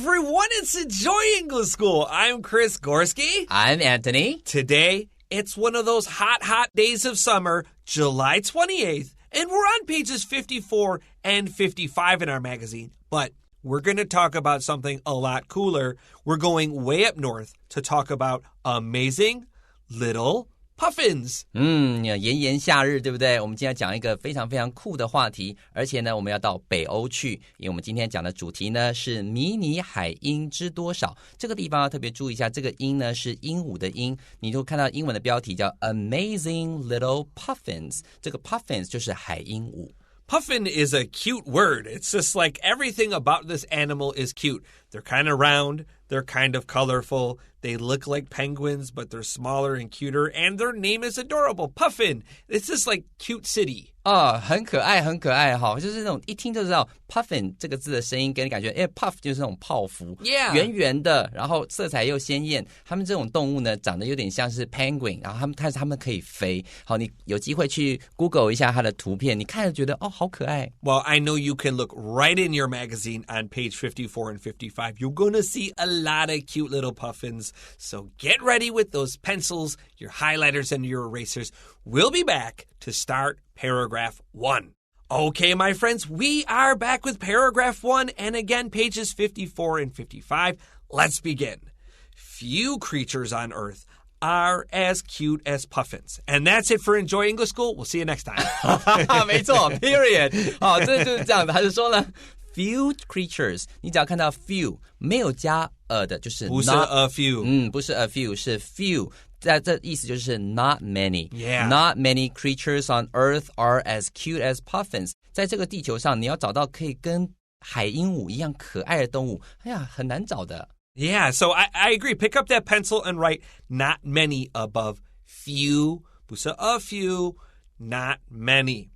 everyone, it's Enjoy English School. I'm Chris Gorski. I'm Antony. Today, it's one of those hot days of summer, July 28th, and we're on pages 54 and 55 in our magazine. But we're going to talk about something a lot cooler. We're going way up north to talk about amazing little Puffins. 炎炎夏日，对不对？我们今天要讲一个非常非常酷的话题，而且呢，我们要到北欧去，因为我们今天讲的主题呢是迷你海鹰知多少。这个地方要特别注意一下，这个鹰呢是鹦鹉的鹰，你就看到英文的标题叫 Amazing Little Puffins， 这个 Puffins 就是海鹦鹉。Puffin is a cute word. It's just like everything about this animal is cute. They're kind of round. They're kind of colorful. They look like penguins, but they're smaller and cuter. And their name is adorable. Puffin. It's just like cute city. 很可爱，很可爱哈，就是那种一听就知道 puffin 这个字的声音给你感觉puff 就是那种泡芙 Yeah. 圆圆的，然后色彩又鲜艳。他们这种动物呢长得有点像是 penguin， 然后但是他们可以飞。好，你有机会去 Google 一下它的图片，你看了觉得好可爱。 Well, I know you can look right in your magazine on page 54 and 55. You're going to see a lot of cute little puffins. So get ready with those pencils, your highlighters, and your erasers. We'll be back to start paragraph 1. Okay, my friends, we are back with paragraph 1, and again, pages 54 and 55. Let's begin. Few creatures on Earth are as cute as puffins. And that's it for Enjoy English School. We'll see you next time. 没错 period 好，这就是这样的，他就说了 few creatures， 你只要看到 few 没有加的就是不是 a few 不是 a few 是 few， 这意思就是 not many Yeah. Not many creatures on earth are as cute as puffins。 在这个地球上你要找到可以跟海鹦鹉一样可爱的动物，很难找的。Yeah, so I agree. Pick up that pencil and write not many above few. 不是 a few, not many.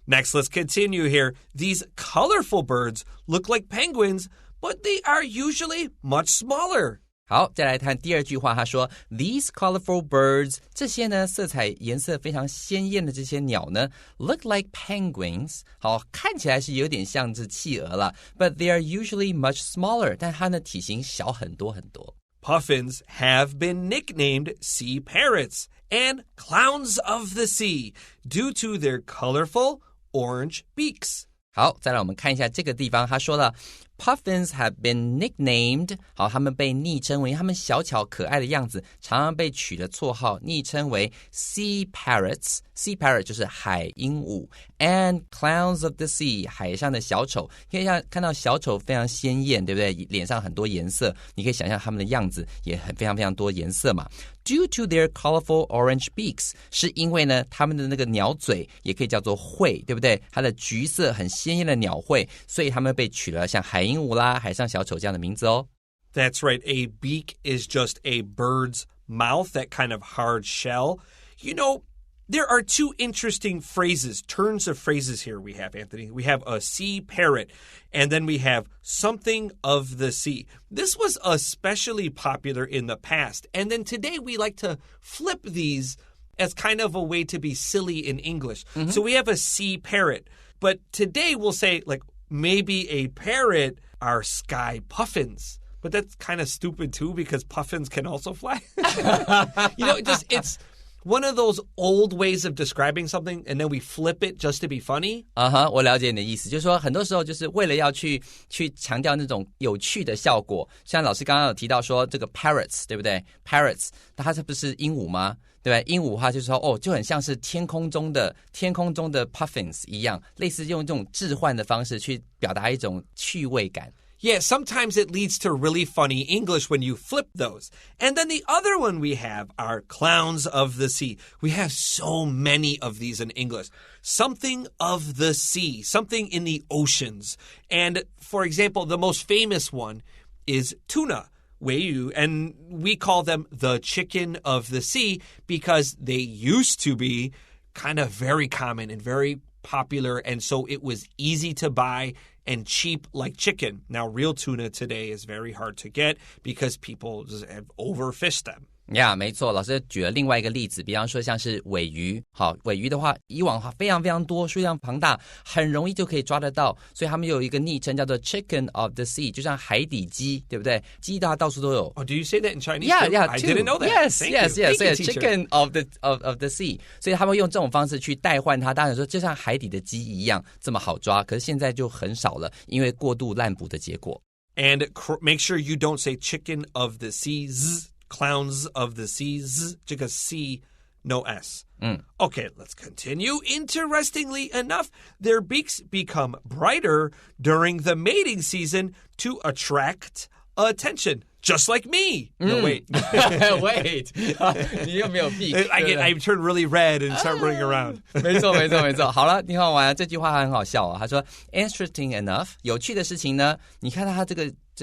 Next, let's continue here. These colorful birds look like penguins, but they are usually much smaller. 好，再来看第二句话，他说 These colorful birds， 这些呢色彩颜色非常鲜艳的这些鸟呢 look like penguins， 好，看起来是有点像是企鹅啦 but they are usually much smaller， 但它呢体型小很多很多。 Puffins have been nicknamed sea parrots and clowns of the sea due to their colorful orange beaks. 好，再来我们看一下这个地方，他说了Puffins have been nicknamed， 好，他们被昵称为他们小巧可爱的样子，常常被取了绰号，昵称为 sea parrots。sea parrot 就是海鹦鹉 ，and clowns of the sea 海上的小丑。可以看到小丑非常鲜艳，对不对？脸上很多颜色，你可以想象他们的样子也很非常非常多颜色嘛。Due to their colorful orange beaks， 是因为呢，他们的那个鸟嘴也可以叫做喙，对不对？它的橘色很鲜艳的鸟喙，所以他们被取了像海鹦鹉啦、海上小丑这样的名字哦。That's right. A beak is just a bird's mouth, that kind of hard shell. You know, there are two interesting phrases, turns of phrases here we have, Anthony. We have a sea parrot, and then we have something of the sea. This was especially popular in the past, and then today we like to flip these as kind of a way to be silly in English. Mm-hmm. So we have a sea parrot, but today we'll say, like, maybe a parrot are sky puffins. But that's kind of stupid too, because puffins can also fly. You know, it's one of those old ways of describing something, and then we flip it just to be funny. 我了解你的意思，就是说很多时候就是为了要去强调那种有趣的效果。像老师刚刚有提到说这个 parrots， 对不对 ？parrots， 它是不是鹦鹉吗？对不对？鹦鹉它就是说就很像是天空中的 puffins 一样，类似用这种置换的方式去表达一种趣味感。Yeah, sometimes it leads to really funny English when you flip those. And then the other one we have are clowns of the sea. We have so many of these in English. Something of the sea, something in the oceans. And for example, the most famous one is tuna. 鮪鱼, and we call them the chicken of the sea because they used to be kind of very common and very popular, and so it was easy to buy and cheap like chicken. Now, real tuna today is very hard to get because people just have overfished them. 呀，没错，老师举了另外一个例子，比方说像是尾鱼。好，尾鱼的话，以往非常非常多，数量庞大，很容易就可以抓得到，所以他们有一个昵称叫做 Chicken of the Sea， 就像海底鸡，对不对？鸡大家到处都有。Oh, do you say that in Chinese? Yeah, I didn't know that. Yes, Thank yes, you. yes. Thank you, Chicken of the sea. 所以他们用这种方式去代换它。当然说，就像海底的鸡一样这么好抓，可是现在就很少了，因为过度滥捕的结果。And make sure you don't say chicken of the seas, clowns of the seas. 这个 C, no S. Okay, let's continue. Interestingly enough, their beaks become brighter during the mating season to attract attention.Just like me. No, wait. Wait. 你又没有 beak. I turn really red and start running around. 没错，没错，没错。好了，你好玩，这句话很好笑啊。他说 ，Interesting enough， 有趣的事情呢，你看它这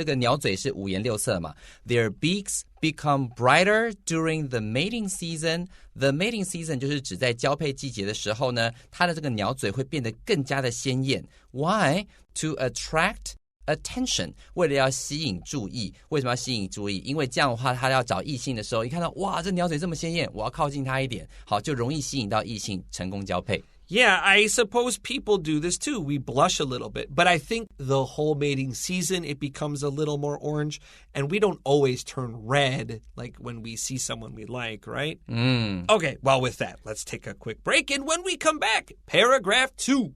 个鸟嘴是五颜六色嘛。Their beaks become brighter during the mating season. The mating season 就是指在交配季节的时候呢，它的这个鸟嘴会变得更加的鲜艳。Why? To attract.Attention， 为了要吸引注意，为什么要吸引注意？因为这样的话，他要找异性的时候，一看到哇，这鸟嘴这么鲜艳，我要靠近它一点，好，就容易吸引到异性，成功交配。Yeah, I suppose people do this too. We blush a little bit. But I think the whole mating season, it becomes a little more orange. And we don't always turn red like when we see someone we like, right? Okay, well, with that, let's take a quick break. And when we come back, paragraph 2.All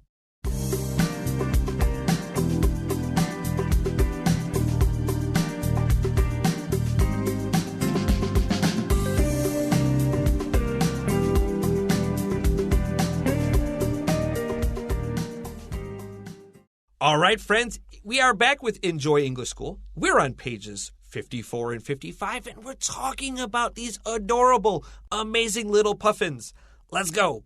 right, friends, we are back with Enjoy English School. We're on pages 54 and 55, and we're talking about these adorable, amazing little puffins. Let's go.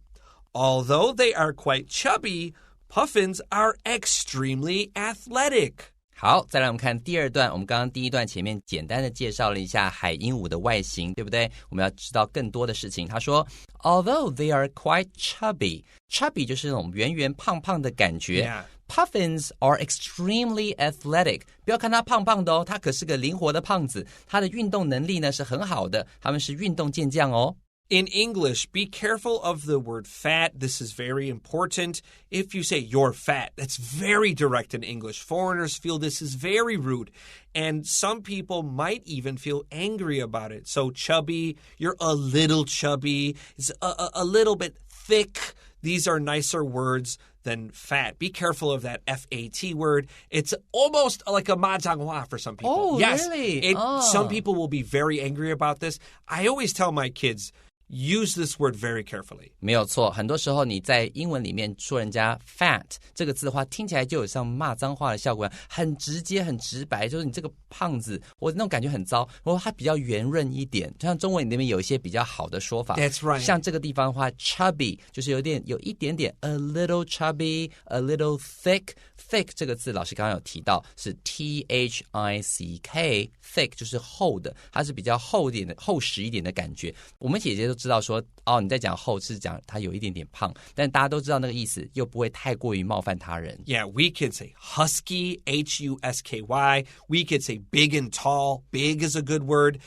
Although they are quite chubby, puffins are extremely athletic. 好，再来我们看第二段。我们刚刚第一段前面简单的介绍了一下海鹦鹉的外形，对不对？我们要知道更多的事情。他说 ，Although they are quite chubby， chubby 就是那种圆圆胖胖的感觉。Puffins are extremely athletic. 不要看他胖胖的哦，他可是个灵活的胖子。他的运动能力呢是很好的，他们是运动健将哦。In English, be careful of the word fat. This is very important. If you say you're fat, that's very direct in English. Foreigners feel this is very rude. And some people might even feel angry about it. So chubby, you're a little chubby. It's a little bit thick. These are nicer words than fat. Be careful of that F-A-T word. It's almost like a mahjonghua for some people. Oh, yes, really? Some people will be very angry about this. I always tell my kids,Use this word very carefully. 没有错，很多时候你在英文里面说人家 fat 这个字的话，听起来就有像骂脏话的效果，很直接、很直白，就是你这个胖子，我那种感觉很糟。然后它比较圆润一点，就像中文里面有一些比较好的说法。That's right. 像这个地方的话 ，chubby 就是有一点点 a little chubby, a little thick. Thick 这个字，老师刚刚有提到是 thick，thick 就是厚的，它是比较厚实一点的感觉。我们姐姐都知道说，哦，你在讲厚是讲它有一点点胖，但大家都知道那个意思，又不会太过于冒犯他人。Yeah, we could say husky, H-U-S-K-Y. We could say big and tall. Big is a good word.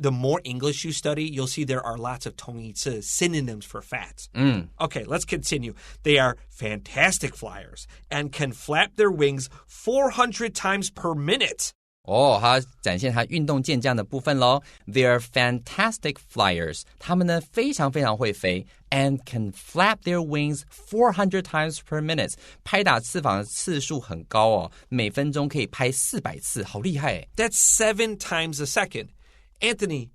The more English you study, you'll see there are lots of 同义词 synonyms for fat. Okay, let's continue. They are fantastic flyers and can flap their wings 400 times per minute. 他展现他运动健将的部分咯。They're fantastic flyers. 他们呢非常非常会飞 and can flap their wings 400 times per minute. 拍打翅膀的次数很高哦，每分钟可以拍400次，好厉害耶。That's 7 times a second. Anthony,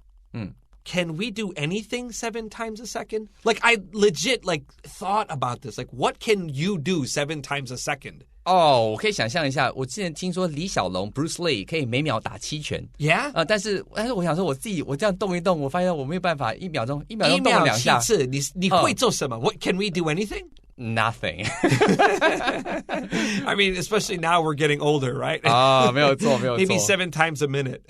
can we do anything 7 times a second? Like, I legit, thought about this. Like, what can you do 7 times a second? 我可以想象一下，我之前听说李小龙 Bruce Lee 可以每秒打7拳。Yeah? 但是我想说我这样动一动，我发现我没有办法一秒钟动了2下。1秒7次，你会做什么？ What can we do anything?Nothing. I mean, especially now we're getting older, right? 没有错。Maybe 7 times a minute.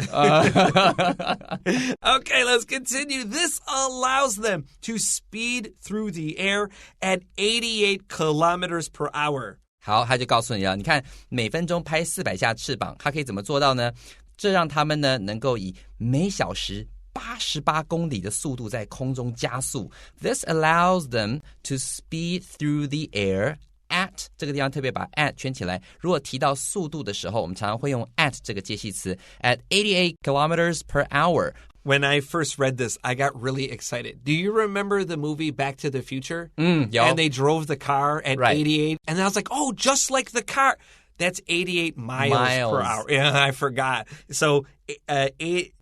Okay, let's continue. This allows them to speed through the air at 88 kilometers per hour. 好，他就告诉你了，你看每分钟拍400下翅膀，他可以怎么做到呢？这让它们呢能够以每小时88公里的速度在空中加速。This allows them to speed through the air at 这个地方特别把 at 圈起来。如果提到速度的时候，我们常常会用 at 这个介系词 at 88 kilometers per hour。When I first read this, I got really excited. Do you remember the movie Back to the Future? 有 And they drove the car at right. 88. And I was like, oh, just like the car. That's 88 miles per hour. Yeah, I forgot. So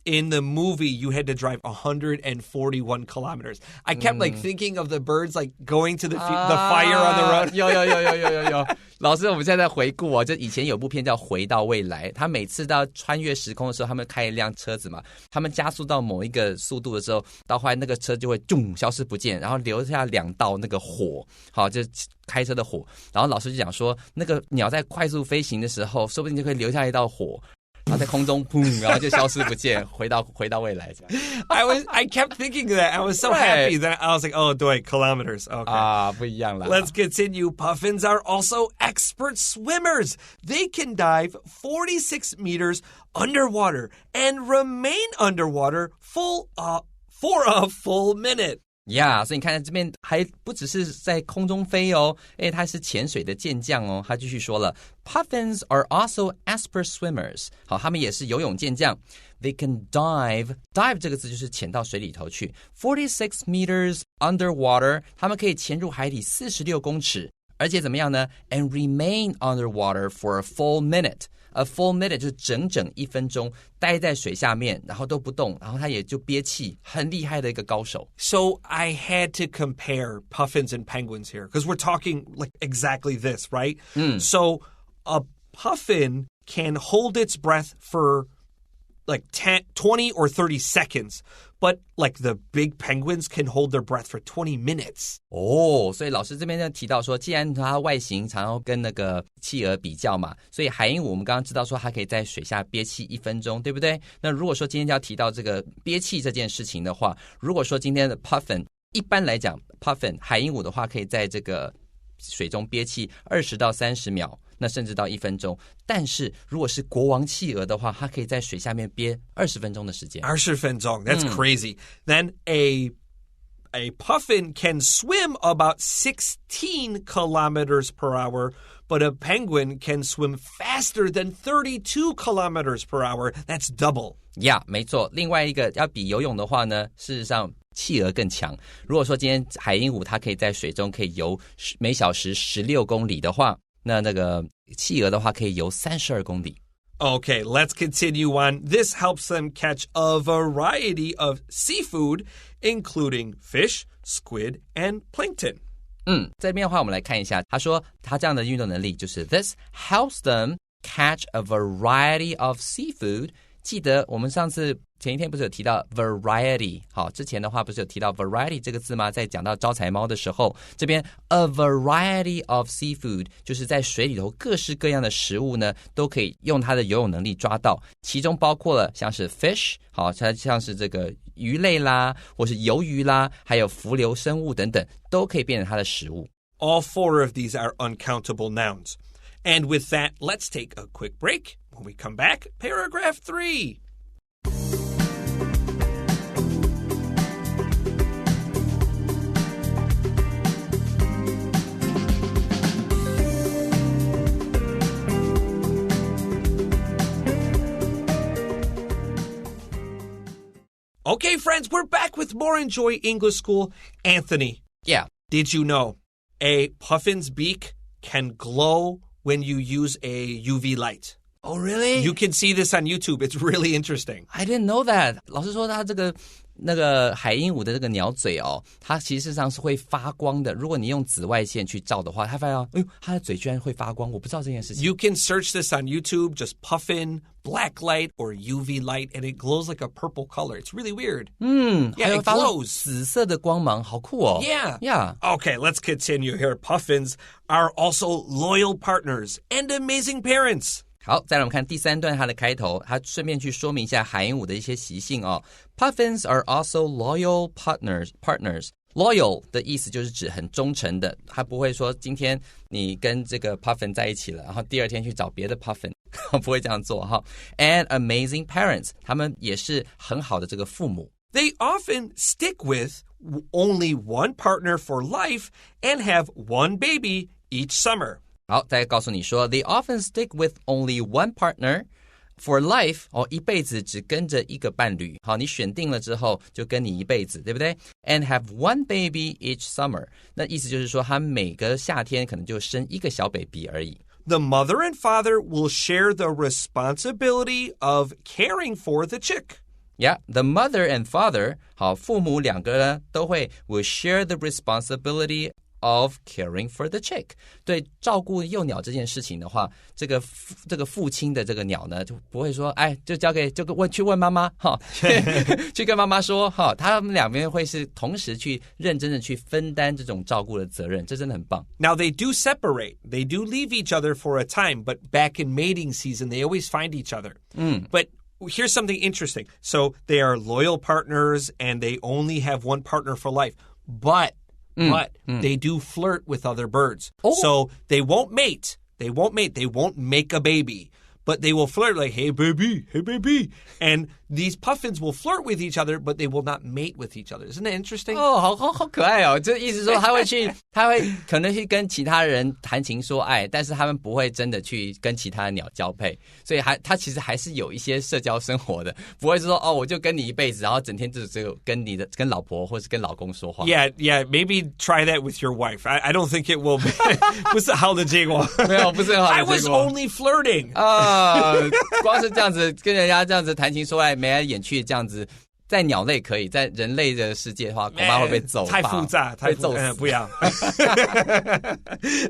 in the movie, you had to drive 141 kilometers. I kept thinking of the birds going to the fire on the road. 有。老师，我们现在回顾哦，就以前有部片叫《回到未来》，他每次到穿越时空的时候，他们开一辆车子嘛，他们加速到某一个速度的时候，到后来那个车就会消失不见，然后留下2道那个火，好，就开车的火。然后老师就讲说，那个鸟在快速飞行的时候，说不定就可以留下一道火。然后在空中砰，然后就消失不见，回到未来。I kept thinking that. I was so happy that I was like, oh, 对 kilometers. Okay. 不一样啦。Let's continue. Puffins are also expert swimmers. They can dive 46 meters underwater and remain underwater for a full minute. Yeah, 所以你看这边还不只是在空中飞哦，他是潜水的健将哦。他继续说了 ，Puffins are also expert swimmers。好，他们也是游泳健将。They can dive 这个字就是潜到水里头去。46 meters underwater， 他们可以潜入海底46公尺，而且怎么样呢 ？And remain underwater for a full minute。A full minute 就是整整1分钟待在水下面，然后都不动，然后他也就憋气，很厉害的一个高手。So I had to compare puffins and penguins here because we're talking like exactly this, right? So a puffin can hold its breath for like 20 or 30 seconds, but like the big penguins can hold their breath for 20 minutes. 所以老师这边就提到说，既然它外形常常跟那个企鹅比较嘛，所以海鹦鹉我们刚刚知道说它可以在水下憋气1分钟，对不对？那如果说今天要提到这个憋气这件事情的话，如果说今天的 puffin， 一般来讲 puffin 海鹦鹉的话可以在这个水中憋气20到30秒，那甚至到1分钟。但是如果是国王企鹅的话，它可以在水下面憋20分钟的时间。20分钟 That's crazy. Then a puffin can swim about 16 kilometers per hour, but a penguin can swim faster than 32 kilometers per hour. That's double. Yeah, 没错。另外一个要比游泳的话呢，事实上企鹅更强。如果说今天海鹦鹉它可以在水中可以游每小时16公里的话，那个企鹅的话可以游32公里。Okay, let's continue on. This helps them catch a variety of seafood, including fish, squid, and plankton. 在这边的话我们来看一下，他说他这样的运动能力就是 This helps them catch a variety of seafood. 记得我们上次前一天不是有提到 variety， 好，之前的话不是有提到 variety 这个字吗？在讲到招财猫的时候，这边 a variety of seafood 就是在水里头各式各样的食物呢，都可以用它的游泳能力抓到，其中包括了像是 fish， 好，它像是这个鱼类啦，或是鱿鱼啦，还有浮游生物等等，都可以变成它的食物。All 4 of these are uncountable nouns. And with that, let's take a quick break. When we come back, paragraph 3. Okay, friends, we're back with more Enjoy English School. Anthony. Yeah. Did you know a puffin's beak can glow when you use a UV light? Oh, really? You can see this on YouTube. It's really interesting. I didn't know that. 老师说他这个那个海鹦鹉的这个鸟嘴哦，它其实上是会发光的。如果你用紫外线去照的话，它发现，哎呦，它的嘴居然会发光，我不知道这件事情。You can search this on YouTube, just puffin, black light, or UV light, and it glows like a purple color. It's really weird. Yeah, it glows. 紫色的光芒，好酷哦。Yeah. Okay, let's continue here. Puffins are also loyal partners and amazing parents. 好，再来我们看第3段它的开头，它顺便去说明一下海鹦鹉的一些习性哦。Puffins are also loyal partners. Loyal 的意思就是指很忠诚的，它不会说今天你跟这个 puffin 在一起了，然后第2天去找别的 puffin，不会这样做哈。And amazing parents， 他们也是很好的这个父母。They often stick with only one partner for life and have one baby each summer. 好，再告诉你说 ，They often stick with only one partner for life， 一辈子只跟着一个伴侣。好，你选定了之后就跟你一辈子，对不对 ？And have one baby each summer， 那意思就是说，他每个夏天可能就生一个小 baby 而已。The mother and father will share the responsibility of caring for the chick.Yeah, the mother and father, 好，父母两个呢都会 will share the responsibility of caring for the chick. 对照顾幼鸟这件事情的话，这个父亲的这个鸟呢就不会说，哎，就去问妈妈哈，去跟妈妈说哈，他们两边会是同时去认真的去分担这种照顾的责任，这真的很棒。Now they do separate, they do leave each other for a time, but back in mating season, they always find each other. But.Here's something interesting. So they are loyal partners and they only have one partner for life. But they do flirt with other birds. Oh. So they won't mate. They won't make a baby. But they will flirt like, hey, baby, hey, baby. And these puffins will flirt with each other, but they will not mate with each other. Isn't that interesting? 好可爱哦！这意思说他会可能去跟其他人谈情说爱，但是他们不会真的去跟其他的鸟交配，所以他其实还是有一些社交生活的，不会是说我就跟你一辈子，然后整天就只有跟老婆或是跟老公说话。Yeah, maybe try that with your wife. I don't think it will be. 不是好的结果。没有，不是很好的结果。I was only flirting. 光是这样子跟人家这样子谈情说爱，眉来眼去这样子，在鸟类可以，在人类的世界的话，恐怕会被揍吧。太复杂，被揍死。不要。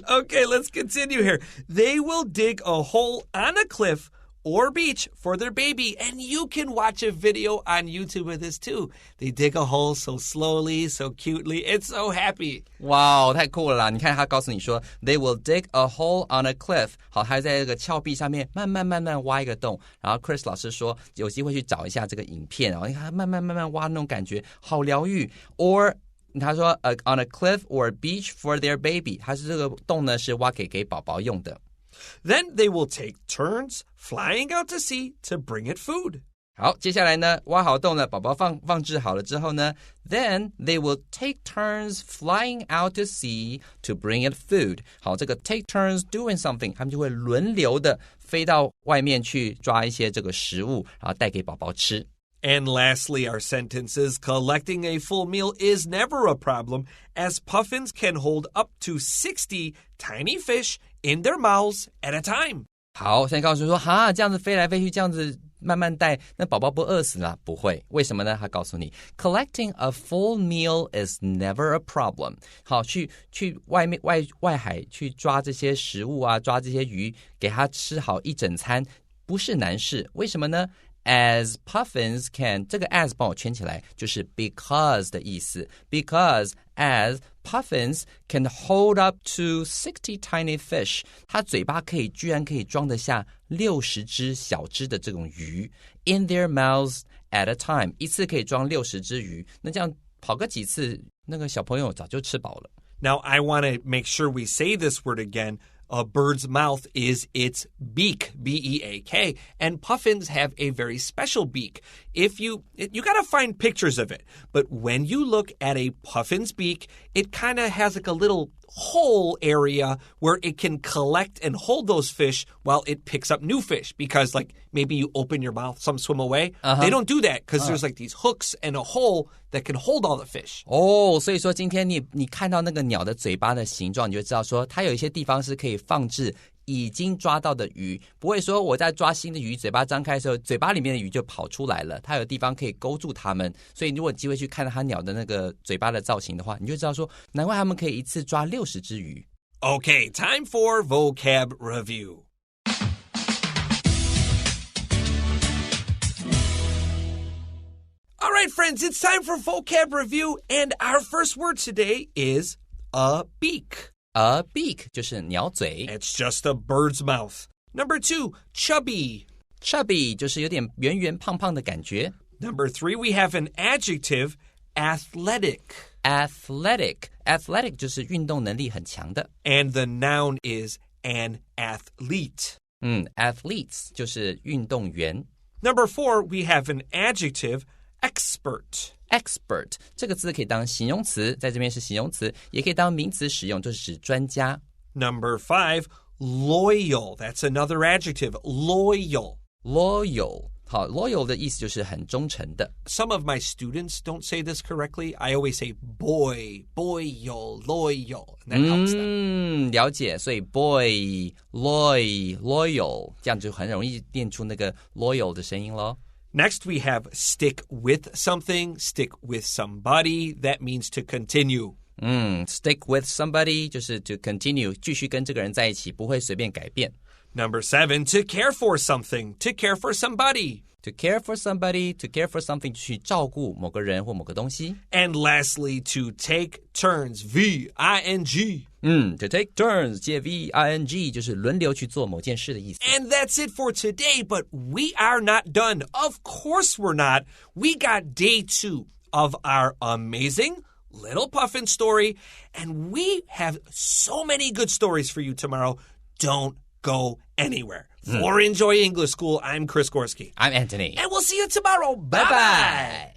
Okay, let's continue here. They will dig a hole on a cliff or beach for their baby. And you can watch a video on YouTube of this too. They dig a hole so slowly, so cutely. It's so happy. 哇，太酷了啦！你看他告诉你说 ，They will dig a hole on a cliff。好，他在这个峭壁上面慢慢挖一个洞。然后 Chris 老师说，有机会去找一下这个影片，然后你看他慢慢挖那种感觉，好疗愈。Or他说on a cliff or beach for their baby。他是这个洞呢是挖给宝宝用的。Then they will take turns flying out to sea to bring it food. 好，接下来呢，挖好洞了，宝宝放置好了之后呢 ，then they will take turns flying out to sea to bring it food. 好，这个 take turns doing something， 他们就会轮流的飞到外面去抓一些这个食物，然后带给宝宝吃。And lastly, our sentence is collecting a full meal is never a problem, as puffins can hold up to 60 tiny fish in their mouths at a time. 好，现在告诉说，这样子飞来飞去，这样子慢慢带，那宝宝不饿死了？不会，为什么呢？他告诉你 ，collecting a full meal is never a problem. 好，去外海去抓这些食物啊，抓这些鱼，给他吃好一整餐，不是难事。为什么呢？As puffins can， 这个 as 帮我圈起来，就是 because 的意思。Because as puffins can hold up to 60 tiny fish， 它嘴巴居然可以装得下60只小只的这种鱼 in their mouths at a time， 一次可以装60只鱼。那这样跑个几次，那个小朋友早就吃饱了。Now I want to make sure we say this word again.A bird's mouth is its beak, B-E-A-K, and puffins have a very special beak. You got to find pictures of it, but when you look at a puffin's beak, it kind of has like a little hole area where it can collect and hold those fish while it picks up new fish, because like maybe you open your mouth, some swim away. They don't do that because there's like these hooks and a hole that can hold all the fish. 所以说今天你看到那个鸟的嘴巴的形状，你就知道说它有一些地方是可以放置已经抓到的鱼，不会说我在抓新的鱼，嘴巴张开的时候，嘴巴里面的鱼就跑出来了，它有地方可以勾住它们。所以如果有机会去看到它鸟的那个嘴巴的造型的话，你就知道说难怪它们可以一次抓60只鱼。Okay, time for vocab review. All right, friends, it's time for vocab review, and our first word today is a beak.A beak 就是鸟嘴 It's just a bird's mouth. Number 2, chubby. Chubby 就是有点圆圆胖胖的感觉。Number 3, we have an adjective, athletic. Athletic 就是运动能力很强的。And the noun is an athlete. Athletes 就是运动员。Number 4, we have an adjective, expert.Expert 这个字可以当形容词，在这边是形容词，也可以当名词使用，就是指专家。Number 5, loyal. That's another adjective, loyal. Loyal. 好 loyal 的意思就是很忠诚的。Some of my students don't say this correctly. I always say boyal, loyal. And that helps them. 了解，所以 loyal 这样就很容易念出那个 loyal 的声音咯。Next, we have stick with something, stick with somebody. That means to continue. Stick with somebody 就是 to continue 继续跟这个人在一起，不会随便改变。Number 7, to care for something, to care for somebody. To care for somebody, to care for something 去照顾某个人或某个东西。And lastly, to take turns, V-I-N-G. To take turns, 借 V-I-N-G 就是轮流去做某件事的意思。And that's it for today, but we are not done. Of course we're not. We got day 2 of our amazing Little Puffin story, and we have so many good stories for you tomorrow. Don't go anywhere. For Enjoy English School, I'm Chris Gorski. I'm Antony. And we'll see you tomorrow. Bye-bye.